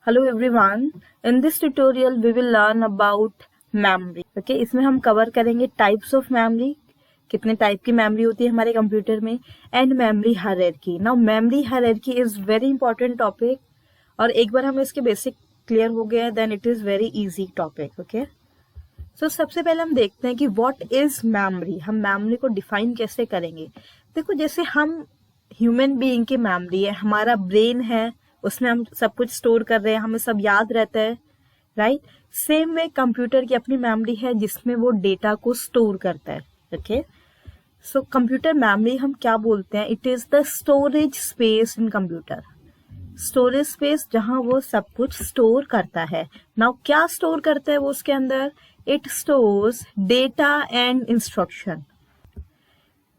Hello everyone. In this tutorial we will learn about memory. Okay, इसमें हम cover करेंगे types of memory, कितने type की memory होती है हमारे कंप्यूटर में, and memory hierarchy. Now memory hierarchy is very important topic, और एक बार हमें इसके बेसिक क्लियर हो गया then it is very easy topic. Okay, so सबसे पहले हम देखते हैं कि व्हाट इज मेमोरी. हम मेमोरी को डिफाइन कैसे करेंगे. देखो, जैसे हम ह्यूमन बीइंग की मेमोरी है, हमारा ब्रेन है, उसमें हम सब कुछ स्टोर कर रहे हैं, हमें सब याद रहता है, राइट. सेम वे कंप्यूटर की अपनी मेमोरी है जिसमें वो डेटा को स्टोर करता है. ओके, सो कंप्यूटर मेमोरी हम क्या बोलते हैं? It is the storage space in computer. Storage space जहां वो सब कुछ स्टोर करता है. नाउ क्या स्टोर करता है वो उसके अंदर? It stores data and instruction.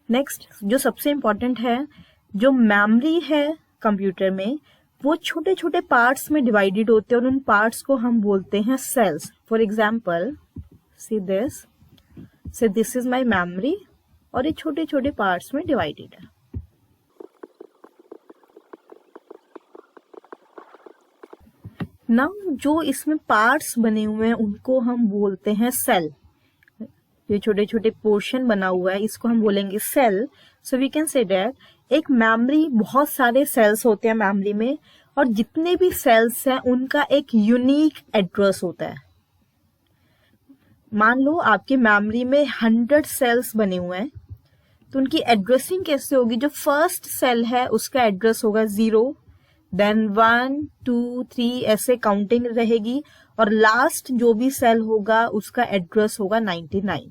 Next, जो सबसे इंपॉर्टेंट है, जो मेमोरी है कंप्यूटर में वो छोटे छोटे पार्ट्स में डिवाइडेड होते हैं और उन पार्ट्स को हम बोलते हैं cells. For example, see this is my memory, और ये छोटे छोटे पार्ट्स में डिवाइडेड है. नाउ जो इसमें पार्ट्स बने हुए हैं उनको हम बोलते हैं सेल. ये छोटे छोटे पोर्शन बना हुआ है, इसको हम बोलेंगे cell. So we can say that एक मेमोरी, बहुत सारे सेल्स होते हैं मेमोरी में, और जितने भी सेल्स हैं उनका एक यूनिक एड्रेस होता है. मान लो आपकी मेमोरी में 100 सेल्स बने हुए हैं, तो उनकी एड्रेसिंग कैसे होगी? जो फर्स्ट सेल है उसका एड्रेस होगा 0, देन 1 2 3 ऐसे काउंटिंग रहेगी, और लास्ट जो भी सेल होगा उसका एड्रेस होगा 99.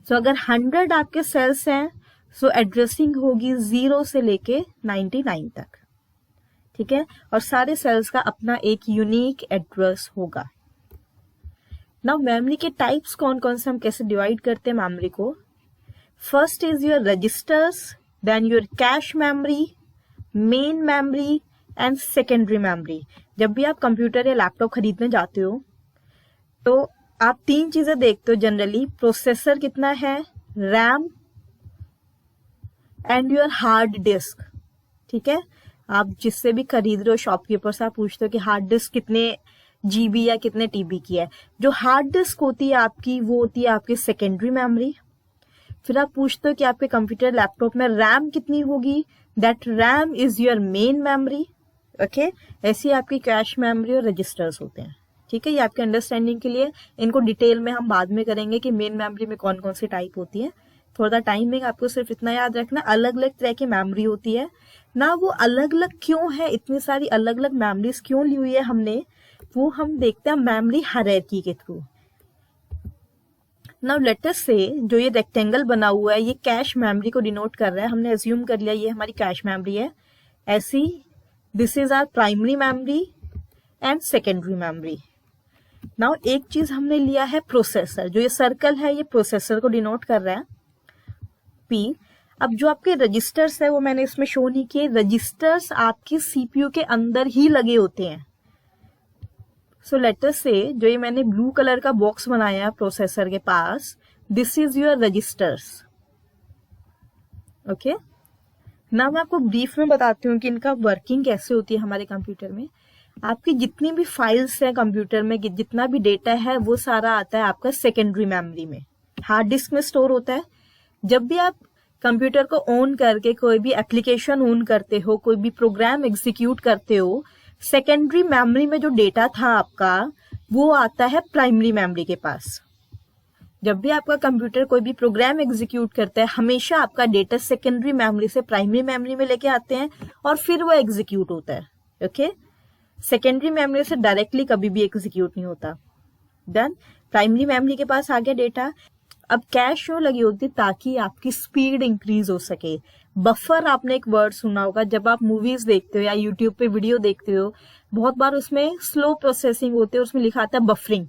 सो अगर 100 आपके सेल्स हैं, सो एड्रेसिंग होगी 0 से लेके 99 तक. ठीक है, और सारे सेल्स का अपना एक यूनिक एड्रेस होगा. नाउ मेमोरी के टाइप्स कौन कौन से, हम कैसे डिवाइड करते हैं मेमोरी को? First is your registers, then your cache memory, main memory and secondary memory. जब भी आप कंप्यूटर या लैपटॉप खरीदने जाते हो तो आप 3 चीजें देखते हो जनरली: प्रोसेसर कितना है, RAM and your hard disc. ठीक है, आप जिससे भी खरीद रहे हो शॉपकीपर से आप पूछते हो कि हार्ड डिस्क कितने जीबी या कितने टीबी की है. जो हार्ड डिस्क होती है आपकी, वो होती है आपकी सेकेंडरी मेमोरी. फिर आप पूछते हो कि आपके कंप्यूटर लैपटॉप में रैम कितनी होगी, that RAM is your main memory. Okay, ऐसी आपकी कैश मेमोरी और रजिस्टर्स होते हैं. ठीक है, ये आपके अंडरस्टैंडिंग के लिए, इनको डिटेल में हम बाद में करेंगे कि मेन मेमोरी में कौन कौन सी टाइप होती है. थोड़ा टाइम में आपको सिर्फ इतना याद रखना, अलग अलग तरह की मेमोरी होती है ना. वो अलग अलग क्यों है, इतनी सारी अलग अलग मेमोरीज क्यों ली हुई है हमने, वो हम देखते हैं मेमोरी हायरार्की के थ्रू. नाउ लेट अस से, जो ये रेक्टेंगल बना हुआ है ये कैश मेमोरी को डिनोट कर रहा है. हमने अज्यूम कर लिया ये हमारी कैश मेमोरी है. ऐसी this is our primary memory and secondary memory. Now एक चीज हमने लिया है प्रोसेसर. जो ये सर्कल है ये प्रोसेसर को डिनोट कर रहा है, पी. अब जो आपके रजिस्टर्स है वो मैंने इसमें शो नहीं किए. रजिस्टर्स आपकी सीपीयू के अंदर ही लगे होते हैं. सो लेट अस से, जो ये मैंने ब्लू कलर का बॉक्स बनाया है प्रोसेसर के पास, this is your registers. Okay, ना मैं आपको ब्रीफ में बताती हूँ कि इनका वर्किंग कैसे होती है हमारे कंप्यूटर में. आपकी जितनी भी फाइल्स हैं कंप्यूटर में, जितना भी डेटा है, वो सारा आता है आपका सेकेंडरी मेमोरी में, हार्ड डिस्क में स्टोर होता है. जब भी आप कंप्यूटर को ऑन करके कोई भी एप्लीकेशन ऑन करते हो, कोई भी प्रोग्राम एग्जीक्यूट करते हो, सेकेंडरी मेमोरी में जो डेटा था आपका वो आता है प्राइमरी मेमोरी के पास. जब भी आपका कंप्यूटर कोई भी प्रोग्राम एग्जीक्यूट करता है, हमेशा आपका डेटा सेकेंडरी मेमोरी से प्राइमरी मेमोरी में लेके आते हैं और फिर वो एग्जीक्यूट होता है. ओके, सेकेंडरी मेमोरी से डायरेक्टली कभी भी एग्जीक्यूट नहीं होता. देन प्राइमरी मेमोरी के पास आ गया डेटा. अब कैश क्यों लगी होती? ताकि आपकी स्पीड इंक्रीज हो सके. बफर, आपने एक वर्ड सुना होगा, जब आप मूवीज देखते हो या यूट्यूब पे वीडियो देखते हो, बहुत बार उसमें स्लो प्रोसेसिंग होती है, उसमें लिखा आता है बफरिंग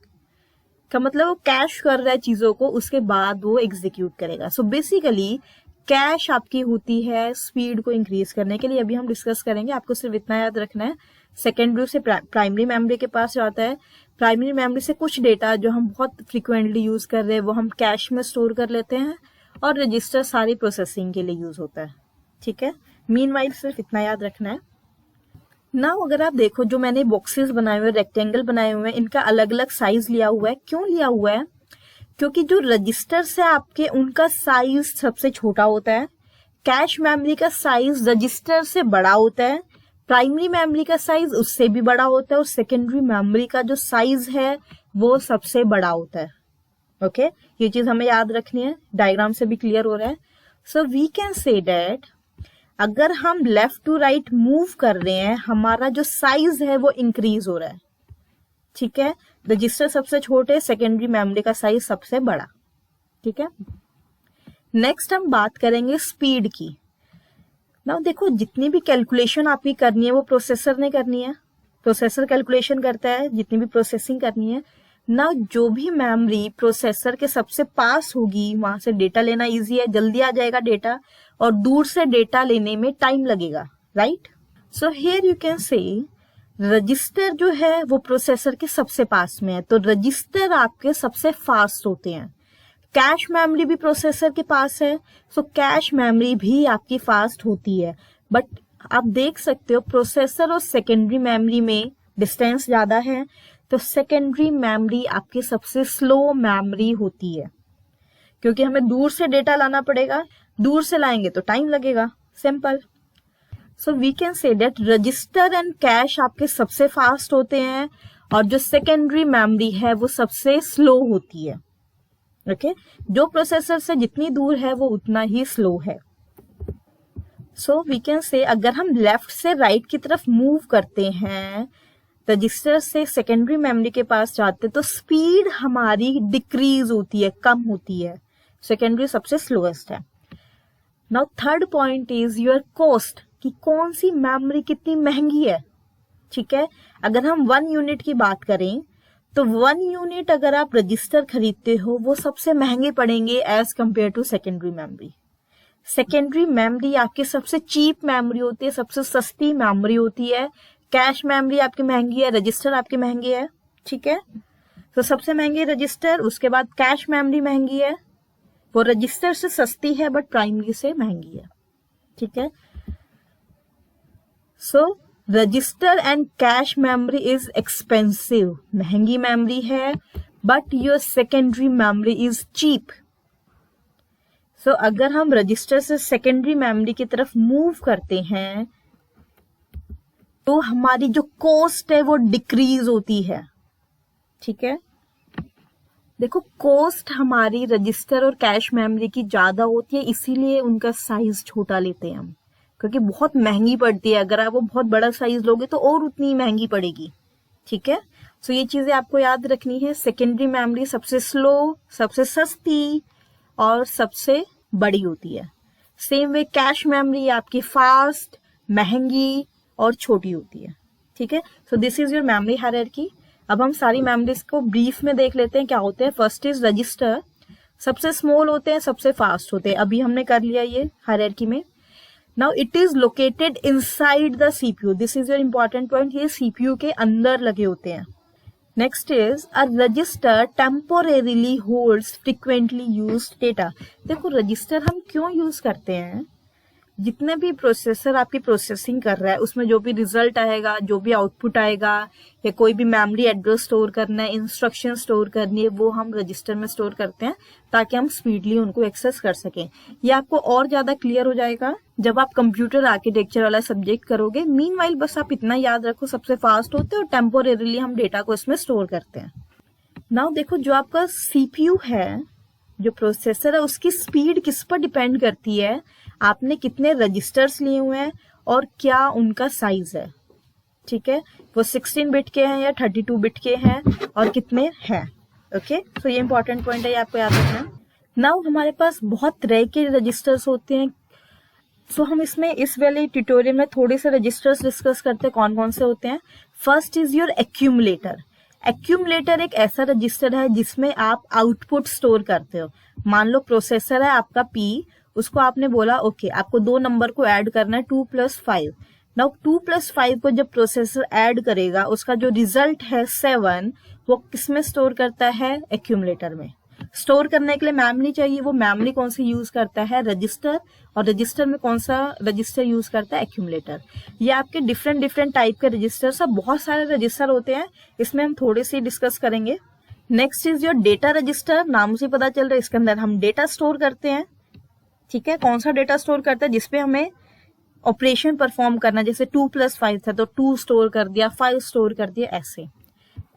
का मतलब वो कैश कर रहा है चीजों को, उसके बाद वो एग्जीक्यूट करेगा. सो बेसिकली कैश आपकी होती है स्पीड को इंक्रीज करने के लिए. अभी हम डिस्कस करेंगे, आपको सिर्फ इतना याद रखना है. सेकेंडरी से प्राइमरी मेमोरी के पास जाता है. प्राइमरी मेमोरी से कुछ डेटा जो हम बहुत फ्रिक्वेंटली यूज कर रहे हैं वो हम कैश में स्टोर कर लेते हैं, और रजिस्टर सारी प्रोसेसिंग के लिए यूज होता है. ठीक है, मीनवाइल सिर्फ इतना याद रखना है. नाउ अगर आप देखो जो मैंने बॉक्सेस बनाए हुए, रेक्टेंगल बनाए हुए हैं, इनका अलग अलग साइज लिया हुआ है। क्यों लिया हुआ है? क्योंकि जो रजिस्टर्स है आपके, उनका साइज सबसे छोटा होता है। कैश मेमोरी का साइज रजिस्टर से बड़ा होता है, प्राइमरी मेमोरी का साइज उससे भी बड़ा होता है, और सेकेंडरी मेमोरी का जो साइज है वो सबसे बड़ा होता है। ओके ये चीज हमें याद रखनी है, डायग्राम से भी क्लियर हो रहा है। So we can say that अगर हम लेफ्ट टू राइट मूव कर रहे हैं, हमारा जो साइज है वो इंक्रीज हो रहा है। ठीक है, रजिस्टर सबसे छोटे, सेकेंडरी मेमोरी का साइज सबसे बड़ा। ठीक है, नेक्स्ट हम बात करेंगे स्पीड की। ना देखो जितनी भी कैलकुलेशन आपकी करनी है वो प्रोसेसर ने करनी है, प्रोसेसर कैलकुलेशन करता है जितनी भी प्रोसेसिंग करनी है ना। जो भी मेमोरी प्रोसेसर के सबसे पास होगी वहां से डेटा लेना इजी है, जल्दी आ जाएगा डेटा, और दूर से डेटा लेने में टाइम लगेगा, right. So here you can say register जो है वो प्रोसेसर के सबसे पास में है, तो रजिस्टर आपके सबसे फास्ट होते हैं। कैश मेमोरी भी प्रोसेसर के पास है, सो कैश मेमोरी भी आपकी फास्ट होती है। बट आप देख सकते हो प्रोसेसर और सेकेंडरी मेमोरी में डिस्टेंस ज्यादा है, तो सेकेंडरी मेमोरी आपकी सबसे स्लो मेमोरी होती है, क्योंकि हमें दूर से डेटा लाना पड़ेगा, दूर से लाएंगे तो टाइम लगेगा, simple. So we can say that register and cache आपके सबसे फास्ट होते हैं, और जो सेकेंडरी मेमोरी है वो सबसे स्लो होती है। ओके जो प्रोसेसर से जितनी दूर है वो उतना ही स्लो है। सो वी कैन से अगर हम लेफ्ट से राइट की तरफ मूव करते हैं, रजिस्टर से सेकेंडरी मेमोरी के पास जाते, तो स्पीड हमारी डिक्रीज होती है, कम होती है। सेकेंडरी सबसे स्लोएस्ट है। Now third point is your cost, कि कौन सी मेमोरी कितनी महंगी है। ठीक है, अगर हम 1 यूनिट की बात करें तो 1 यूनिट अगर आप रजिस्टर खरीदते हो वो सबसे महंगे पड़ेंगे as compare to secondary memory. Secondary memory आपकी सबसे चीप मेमोरी होती है, सबसे सस्ती मेमोरी होती है। कैश मेमोरी आपकी महंगी है, रजिस्टर आपकी महंगी है। ठीक है, तो सबसे महंगी रजिस्टर, उसके बाद कैश मेमोरी महंगी है, वो रजिस्टर से सस्ती है बट प्राइमरी से महंगी है। ठीक है, so register and cache memory is expensive, महंगी मेमोरी है, but your secondary memory is cheap. So अगर हम रजिस्टर से सेकेंडरी मेमोरी की तरफ मूव करते हैं तो हमारी जो कॉस्ट है वो डिक्रीज होती है। ठीक है, देखो कॉस्ट हमारी रजिस्टर और कैश मेमोरी की ज्यादा होती है, इसीलिए उनका साइज छोटा लेते हैं हम, क्योंकि बहुत महंगी पड़ती है। अगर आप वो बहुत बड़ा साइज लोगे तो और उतनी महंगी पड़ेगी। ठीक है, सो ये चीजें आपको याद रखनी है। सेकेंडरी मेमोरी सबसे स्लो, सबसे सस्ती और सबसे बड़ी होती है। सेम वे कैश मेमोरी आपकी फास्ट, महंगी और छोटी होती है। ठीक है, so this is your memory hierarchy. अब हम सारी मेमोरीज को ब्रीफ में देख लेते हैं क्या होते हैं। फर्स्ट इज रजिस्टर, सबसे स्मॉल होते हैं, सबसे फास्ट होते हैं, अभी हमने कर लिया ये हायरार्की में। Now it is located inside the CPU, this is your important point, ये सीपीयू के अंदर लगे होते हैं। Next is a register temporarily holds frequently used data. देखो रजिस्टर हम क्यों यूज करते हैं, जितने भी प्रोसेसर आपकी प्रोसेसिंग कर रहा है उसमें जो भी रिजल्ट आएगा, जो भी आउटपुट आएगा, या कोई भी मेमोरी एड्रेस स्टोर करना है, इंस्ट्रक्शन स्टोर करनी है, वो हम रजिस्टर में स्टोर करते हैं ताकि हम स्पीडली उनको एक्सेस कर सकें। ये आपको और ज्यादा क्लियर हो जाएगा जब आप कंप्यूटर आर्किटेक्चर वाला सब्जेक्ट करोगे। मीनवाइल बस आप इतना याद रखो, सबसे फास्ट होते हैं और टेम्पोरेरीली हम डेटा को इसमें स्टोर करते हैं। नाउ देखो जो आपका सीपीयू है, जो प्रोसेसर है, उसकी स्पीड किस पर डिपेंड करती है, आपने कितने रजिस्टर्स लिए हुए हैं और क्या उनका साइज है। ठीक है, वो 16 बिट के हैं या 32 बिट के हैं और कितने हैं। ओके, तो ये इंपॉर्टेंट पॉइंट है, ये आपको याद रखना है। नाउ हमारे पास बहुत तरह के रजिस्टर्स होते हैं, सो हम इसमें इस वाले ट्यूटोरियल में थोड़े से रजिस्टर्स डिस्कस करते हैं कौन कौन से होते हैं। First is your accumulator. Accumulator एक ऐसा रजिस्टर है जिसमें आप आउटपुट स्टोर करते हो। मान लो प्रोसेसर है आपका P, उसको आपने बोला ओके आपको 2 नंबर को ऐड करना है 2 + 5। नाउ 2 + 5 को जब प्रोसेसर ऐड करेगा उसका जो रिजल्ट है 7, वो किसमें स्टोर करता है, एक्यूमुलेटर में। स्टोर करने के लिए मेमोरी चाहिए, वो मेमोरी कौन सी यूज करता है, रजिस्टर, और रजिस्टर में कौन सा रजिस्टर यूज करता है, एक्यूमुलेटर। ये आपके डिफरेंट डिफरेंट टाइप के रजिस्टर, सब बहुत सारे रजिस्टर होते हैं, इसमें हम थोड़े से डिस्कस करेंगे। Next is your data register, नाम से पता चल रहा है इसके अंदर हम डेटा स्टोर करते हैं, ठीक है। कौन सा डेटा स्टोर करता है, जिसपे हमें ऑपरेशन परफॉर्म करना, जैसे 2+5 था तो 2 स्टोर कर दिया, 5 स्टोर कर दिया, ऐसे।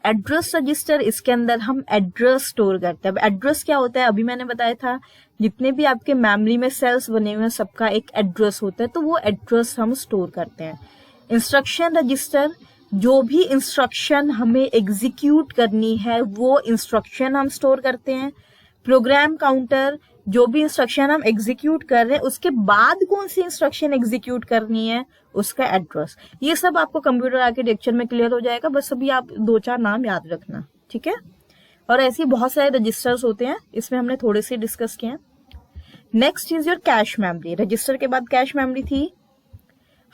एड्रेस रजिस्टर, इसके अंदर हम एड्रेस स्टोर करते हैं। अब एड्रेस क्या होता है, अभी मैंने बताया था, जितने भी आपके मेमोरी में सेल्स बने हुए हैं सबका एक एड्रेस होता है, तो वो एड्रेस हम स्टोर करते हैं। इंस्ट्रक्शन रजिस्टर, जो भी इंस्ट्रक्शन हमें एग्जीक्यूट करनी है वो इंस्ट्रक्शन हम स्टोर करते हैं। प्रोग्राम काउंटर, जो भी इंस्ट्रक्शन हम एग्जीक्यूट कर रहे हैं उसके बाद कौन सी इंस्ट्रक्शन एग्जीक्यूट करनी है उसका एड्रेस। ये सब आपको कंप्यूटर आर्किटेक्चर में क्लियर हो जाएगा, बस अभी आप 2-4 नाम याद रखना, ठीक है। और ऐसे बहुत सारे रजिस्टर्स होते हैं, इसमें हमने थोड़े से डिस्कस किए हैं। Next is your cache memory, register के बाद कैश मेमोरी थी।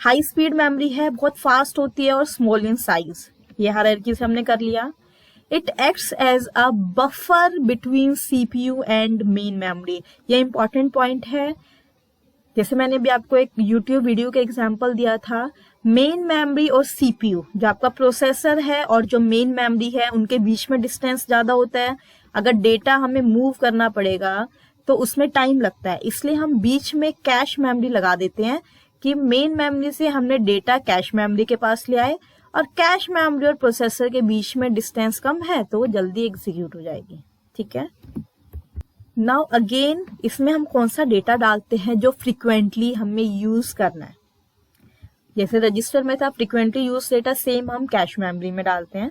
हाई स्पीड मेमोरी है, बहुत फास्ट होती है और स्मॉल इन साइज, ये हायरार्की से हमने कर लिया। It acts as a buffer between CPU and main memory, ये इंपॉर्टेंट पॉइंट है। जैसे मैंने भी आपको एक यूट्यूब वीडियो का एग्जांपल दिया था, मेन मेमोरी और सीपीयू, जो आपका प्रोसेसर है और जो मेन मेमोरी है, उनके बीच में डिस्टेंस ज्यादा होता है। अगर डेटा हमें मूव करना पड़ेगा तो उसमें टाइम लगता है, इसलिए हम बीच में कैश मेमोरी लगा देते हैं कि मेन मेमोरी से हमने डेटा कैश मेमोरी के पास ले आए, और कैश मेमोरी और प्रोसेसर के बीच में डिस्टेंस कम है तो वो जल्दी एग्जीक्यूट हो जाएगी, ठीक है। नाउ अगेन, इसमें हम कौन सा डेटा डालते हैं जो फ्रीक्वेंटली हमें यूज करना है। जैसे रजिस्टर में था फ्रीक्वेंटली यूज डेटा, सेम हम कैश मेमोरी में डालते हैं,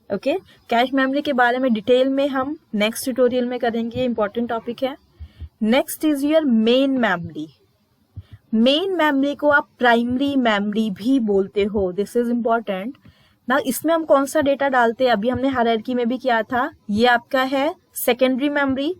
ओके। कैश मेमोरी के बारे में डिटेल में हम नेक्स्ट ट्यूटोरियल में करेंगे, इंपॉर्टेंट टॉपिक है। Next is your main memory. Main memory को आप प्राइमरी मेमोरी भी बोलते हो, दिस इज इंपॉर्टेंट ना। इसमें हम कौन सा डेटा डालते हैं, अभी हमने हायरार्की में भी किया था, ये आपका है सेकेंडरी मेमोरी,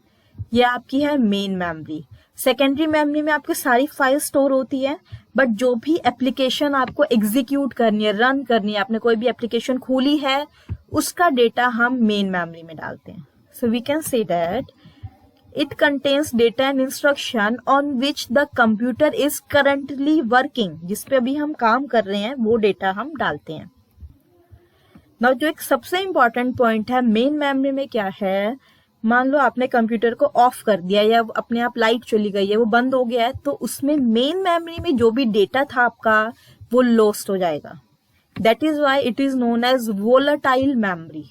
ये आपकी है मेन मेमोरी। सेकेंडरी मेमोरी में आपकी सारी फाइल स्टोर होती है, बट जो भी एप्लीकेशन आपको एग्जीक्यूट करनी है, रन करनी है, आपने कोई भी एप्लीकेशन खोली है, उसका डेटा हम मेन मेमोरी में डालते हैं। So we can say that it contains data and instruction on which the computer is currently working, जिस पे अभी हम काम कर रहे हैं वो डेटा हम डालते हैं। Now जो एक सबसे इंपॉर्टेंट पॉइंट है मेन मेमोरी में क्या है, मान लो आपने कंप्यूटर को ऑफ कर दिया या अपने आप लाइट चली गई है, वो बंद हो गया है, तो उसमें मेन मेमोरी में जो भी डेटा था आपका वो लॉस्ट हो जाएगा। That is why it is known as volatile memory.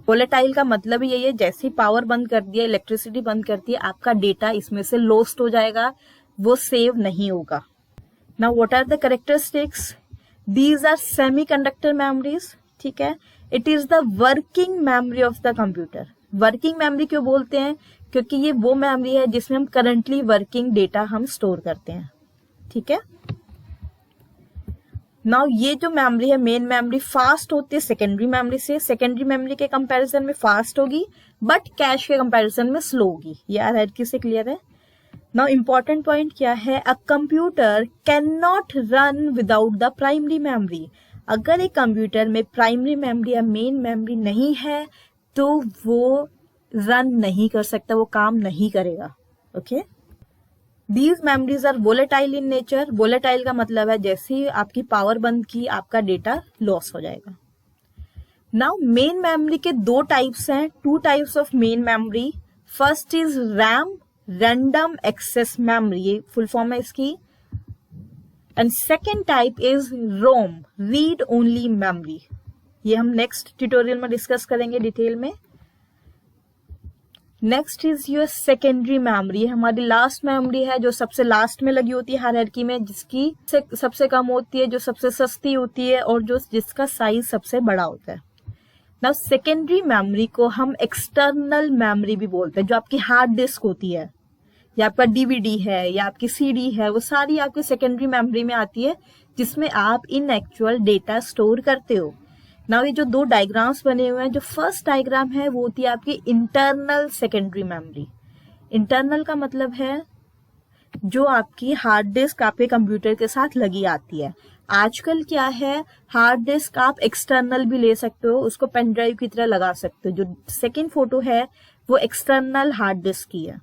Volatile का मतलब यही है, जैसे ही पावर बंद कर दिया, इलेक्ट्रिसिटी बंद कर दी, आपका डेटा इसमें से लॉस्ट हो जाएगा, वो सेव नहीं होगा। Now what are the characteristics, these are semiconductor memories, ठीक है। It is the working memory of the computer. Working memory क्यों बोलते हैं, क्योंकि ये वो मेमोरी है जिसमें हम करंटली वर्किंग डेटा हम स्टोर करते हैं, ठीक है। नाउ ये जो मेमोरी है मेन मेमोरी फास्ट होती है सेकेंडरी मेमोरी से, सेकेंडरी मेमोरी के कंपैरिजन में फास्ट होगी, बट कैश के कंपैरिजन में स्लो होगी, ये हायरार्की से क्लियर है। नाउ इंपॉर्टेंट पॉइंट क्या है, a computer can not run without the primary memory. अगर एक कंप्यूटर में प्राइमरी मेमोरी या मेन मेमोरी नहीं है तो वो रन नहीं कर सकता, वो काम नहीं करेगा, okay. These memories are volatile in nature. Volatile का मतलब है जैसे ही आपकी पावर बंद की आपका डेटा लॉस हो जाएगा। Now मेन मेमोरी के 2 टाइप्स हैं, 2 types of main memory. First is RAM, random access memory, ये फुल फॉर्म है इसकी। And second type is ROM, read only memory. ये हम नेक्स्ट ट्यूटोरियल में डिस्कस करेंगे डिटेल में। Next is your secondary memory, हमारी लास्ट मेमोरी है जो सबसे लास्ट में लगी होती है हायरार्की में, जिसकी सबसे कम होती है, जो सबसे सस्ती होती है और जो जिसका साइज सबसे बड़ा होता है। नाउ सेकेंडरी मेमोरी को हम एक्सटर्नल मेमोरी भी बोलते हैं, जो आपकी हार्ड डिस्क होती है या आपका डीवीडी है या आपकी सीडी है, वो सारी आपकी सेकेंडरी मेमोरी में आती है, जिसमें आप इन एक्चुअल डेटा स्टोर करते हो। नाउ ये जो 2 डायग्राम्स बने हुए हैं, जो फर्स्ट डायग्राम है वो होती है आपकी इंटरनल सेकेंडरी मेमोरी। इंटरनल का मतलब है जो आपकी हार्ड डिस्क आपके कंप्यूटर के साथ लगी आती है। आजकल क्या है, हार्ड डिस्क आप एक्सटर्नल भी ले सकते हो, उसको पेन ड्राइव की तरह लगा सकते हो। जो सेकेंड फोटो है वो एक्सटर्नल हार्ड डिस्क की है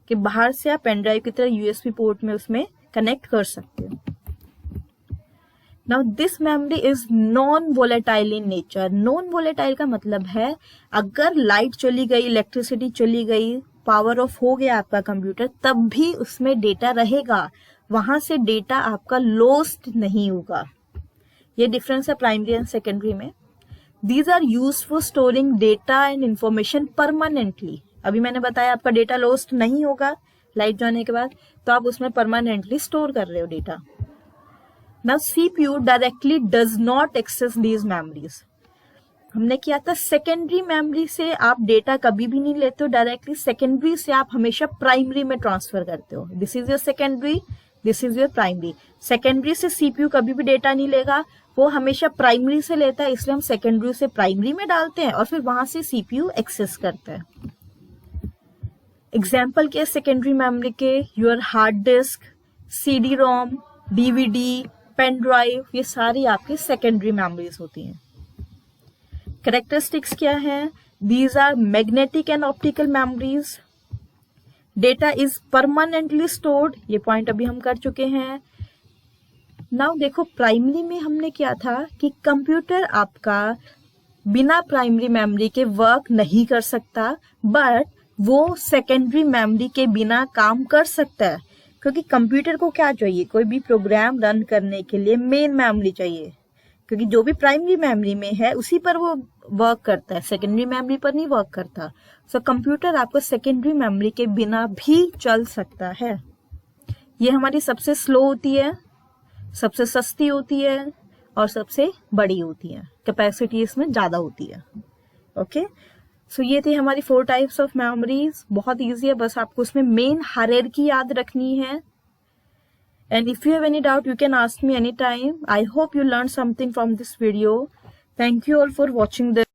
कि बाहर से आप पेन ड्राइव की तरह यूएसबी पोर्ट में उसमें कनेक्ट कर सकते हो। Now this memory is non volatile in nature. Non volatile का मतलब है अगर लाइट चली गई, इलेक्ट्रिसिटी चली गई, पावर ऑफ हो गया आपका कंप्यूटर, तब भी उसमें डेटा रहेगा, वहां से डेटा आपका लॉस्ट नहीं होगा। ये डिफरेंस है प्राइमरी एंड सेकेंडरी में। These are used for storing data and information permanently. अभी मैंने बताया आपका डेटा लॉस्ट नहीं होगा लाइट जाने के बाद, तो आप उसमें परमानेंटली स्टोर कर रहे हो data. Now CPU directly does not access these memories. हमने किया था सेकेंडरी मेमोरी से आप डेटा कभी भी नहीं लेते हो डायरेक्टली, सेकेंडरी से आप हमेशा प्राइमरी में ट्रांसफर करते हो। This is your secondary, this is your primary. Secondary से सीपीयू कभी भी डेटा नहीं लेगा, वो हमेशा प्राइमरी से लेता है, इसलिए हम सेकेंडरी से प्राइमरी में डालते हैं और फिर वहां से सीपीयू एक्सेस करता है। एग्जाम्पल के सेकेंडरी मेमोरी के your hard disk, CD ROM, DVD, pen drive, ये सारी आपकी सेकेंडरी मेमोरीज होती हैं। कैरेक्टरिस्टिक्स क्या है? These are magnetic and optical memories. Data is permanently stored, ये पॉइंट अभी हम कर चुके हैं। नाउ देखो प्राइमरी में हमने क्या था कि कंप्यूटर आपका बिना प्राइमरी मेमोरी के वर्क नहीं कर सकता, बट वो सेकेंडरी मेमोरी के बिना काम कर सकता है, क्योंकि कंप्यूटर को क्या चाहिए, कोई भी प्रोग्राम रन करने के लिए मेन मेमोरी चाहिए, क्योंकि जो भी प्राइमरी मेमोरी में है उसी पर वो वर्क करता है, सेकेंडरी मेमोरी पर नहीं वर्क करता। सो कंप्यूटर आपको सेकेंडरी मेमोरी के बिना भी चल सकता है। ये हमारी सबसे स्लो होती है, सबसे सस्ती होती है और सबसे बड़ी होती है, कैपेसिटी इसमें ज्यादा होती है। ओके, सो ये थी हमारी 4 टाइप्स ऑफ मेमोरीज। बहुत इजी है, बस आपको उसमें मेन हायरार्की याद रखनी है। And if you have any doubt, you can ask me anytime. I hope you learned something from this video. Thank you all for watching this.